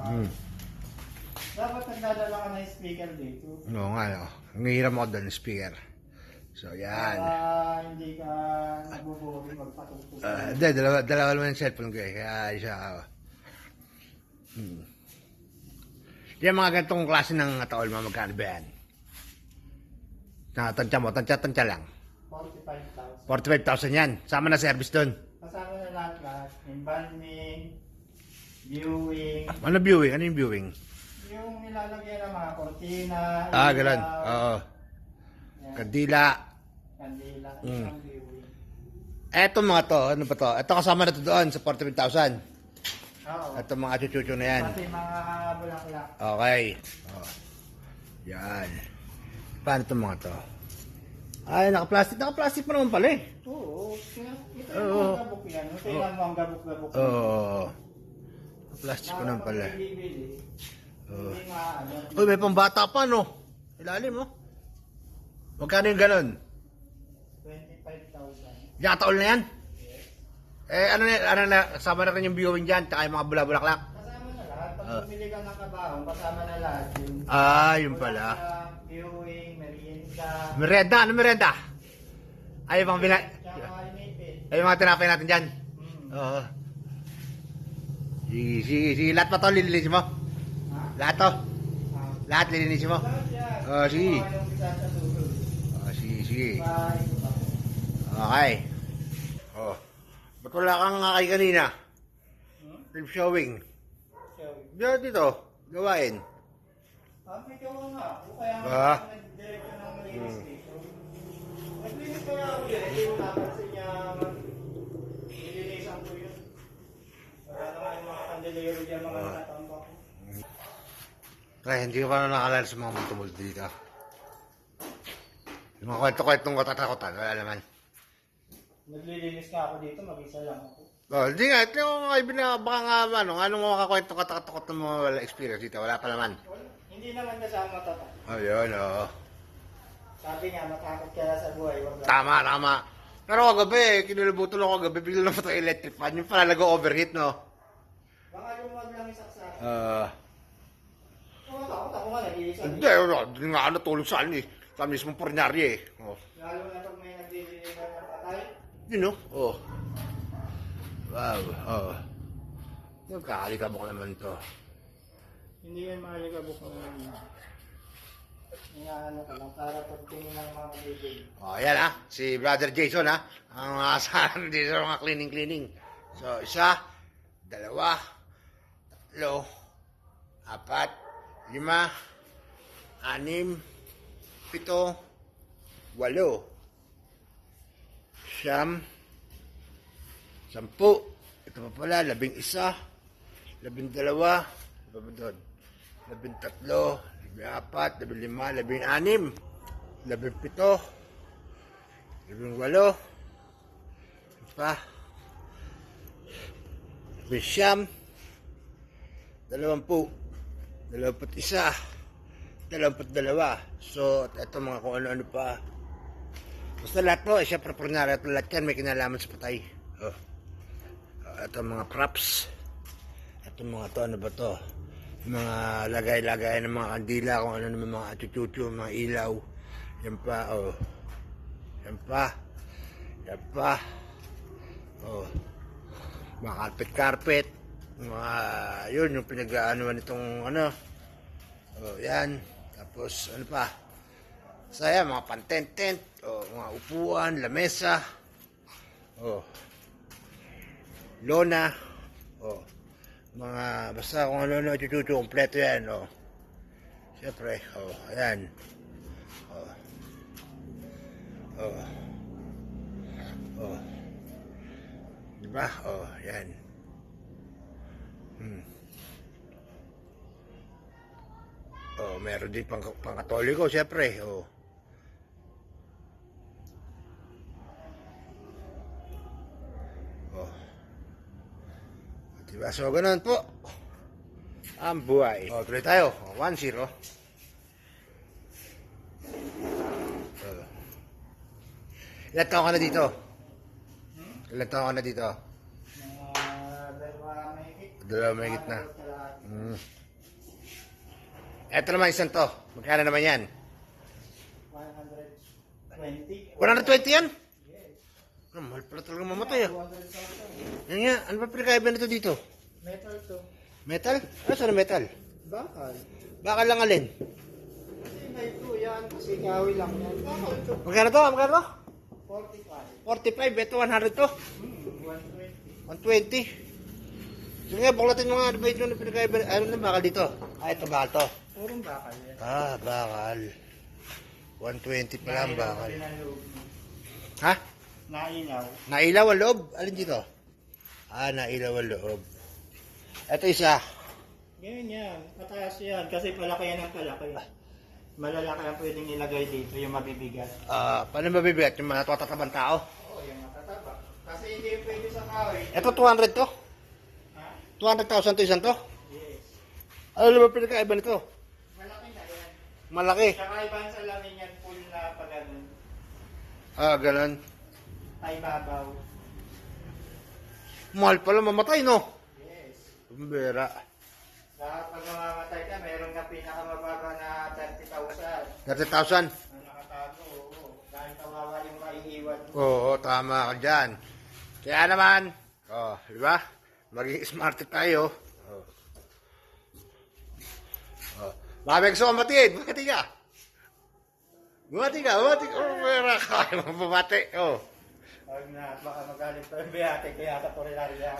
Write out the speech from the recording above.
Hmm. Dapat nagdadala ka ng speaker dito. Oo nga, no. Nangihiram ako doon ng speaker. So, yan. Hindi ka nabubuhay magpatugtog. Hindi, dalawa naman yung cellphone ko eh. Kaya isa ako. Yan mga ganitong klase ng ataol, mga magkano ba yan? Tansya mo, tansya lang. 45,000. 45,000 yan. Sama na service doon. Kasama na lahat. Embalming, viewing. Ano viewing? Ano yung viewing? Yung nilalagyan ng mga kortina. Ganun. Oo. Kandila. Kandila. Isang viewing. Eto mga to, ano ba to? Eto kasama na to doon sa 45,000. Oo. Eto mga chuchucho na yan. Pati mga bulaklak. Okay. Oh. Yan. Paano itong mga to? Ay, naka-plastic. Naka-plastic pa naman pala eh. Oo. Ito yung mga gabok yan. Tingnan mo ang gabok-gabok. Oo. Naka-plastic pa naman pala. Hindi maano. Uy, may pambata pa no? Ilalim mo. Magkano yung ganun? 25,000. Yataol na yan? Ano na, kasama na rin yung viewing dyan, tsaka yung mga bulaklak. Kasama na lahat. Pag bumili ka ng kabahong, kasama na lahat. Yun pala. Viewing, merienda. Merenda, ano merenda? Ay, yung mga Tsaka inipit. ay, yung mga tinapay natin dyan. Oo. Sige. Lahat pa to, lilinisin mo? Lahat to? Lahat lilinisin mo? Lahat yan. Sige. Kung anong bisa sa sulod. Sige. Bye. Okay. Ba't wala kang kay kanina? Film showing. Diyan dito, gawain. May gawa nga. O kaya nag-direct ka ng linis dito. Naglinis ko nga ako yun. Hindi mo napansin niya nilinisan ko yun. Wala naman yung mga kandilero dyan, mga natambak. Kaya hindi ko pa na nakalala sa mga tumulad dito. Yung mga kwento-kwentong katatakutan, wala naman. Naglilinis ka ako dito, mag-isa lang ako. Hindi nga, ito yung mga baka nga, anong mga kwentong katatakutan ng mga wala experience dito, wala pa naman. Hindi naman kasama tatak. Yun, oo. Sabi nga, matakot ka na sa buhay. Wag lang. Tama. Pero kagabi, kinulubutol ako kagabi, bigla na ito electric fan, yung pala nag-overheat, no? Baka yung wag lang isaksak. Uh, Ako nga, nag-iisa. hindi nga natulog sa akin eh. Sa mismong pornyari eh. Lalo na pag may nagdidiligan ng patay. You know? Wow, Nagkakalikabok naman to. Hindi yan makaligabok ng inaano ka lang para pagtingin ng mga bibig. Yan si Brother Jason ang asahan dito sa mga cleaning. So, 1, 2, 3, 4, 5, 6, 7, 8, 8, 9, 10. Ito pa pala, 11, 12, 13, 14, 15, 16, 17, 18, pa 19, 20, 21, 22. So, ito mga kung ano-ano pa. Basta lahat po, siyempre pornyari at lahat yan may kinalaman sa patay. Ito mga props. Ito mga to, ano ba to? Mga lagay-lagay ng mga kandila, kung ano naman mga chuchuchu, mga ilaw. Yan pa, Yan pa. Mga carpet. Mga, yun, yung pinag-aanuan itong, yan. Tapos, ano pa? Saya, mga pantent-tent, mga upuan, lamesa, lona, mga, basta kung ano-ano, chuchuchu, kompleto yan, Siyempre, ayan. Diba? Yan. Meron din pang-katoliko, siyempre, Diba? So, ganun po ang buhay. Tuloy tayo. 1-0. Ilan taon ka na dito? Ilan taon ka na dito? Dalawa mahigit. Dalawa mahigit na. Ito naman isang to. Magkano naman yan? 120. 120 yan? Yes. Mahal pala talagang mamatay ah. 200,000. Yan nga, ano ba pinakaiba nito dito? Metal to. Metal? Ano saan ang metal? Bakal. Bakal lang alin? Kasi may ito yan. Kasi kawi lang yan. Bakal to. Magkano to? Magkano to? 45. 45, ito 100 to. 120. 120. Sige nga, buklatin mo nga, ano ba ito na pinakaiba? Ano na bakal dito? Ah, ito bakal to. Purong bakal yan. Ah, bakal. 120 pa lang bakal. Din ang loob. Ha? Nainaw. Nailaw ang loob? Alin dito? Ah, nailaw ang loob. Ito isa. Ganyan yan. Mataas yan. Kasi palaki yan ang palaki. Malalaki ang pwedeng ilagay dito. Yung mabibigat. Ah, paano mabibigat yung mga tatatabang tao? Oo, yung matataba. Kasi hindi pwede sa kawi. Ito 200 to? Ha? 200,000 to isang to? Yes. Ano ba pinakaiba nito? Malaki na yan. Malaki. Saka ibang salamin yan full na pag ganun. Ah, ganun. Ay babaw. Mahal pala mamatay, no? Yes. Bumbera. Lahat pag mamamatay ka, meron ka pinakamababa na 30,000. 30,000? Ang nakatago, oo. Dahil kawawa yung maiiwan mo. Oo, tama ka dyan. Kaya naman, di ba? Maging smart tayo. Mabig so, mati. Bumati ka. Bumati ka. Bumbera ka. Bumati. Huwag na, baka magalit pa yung biyate, kaya sa Porelaria.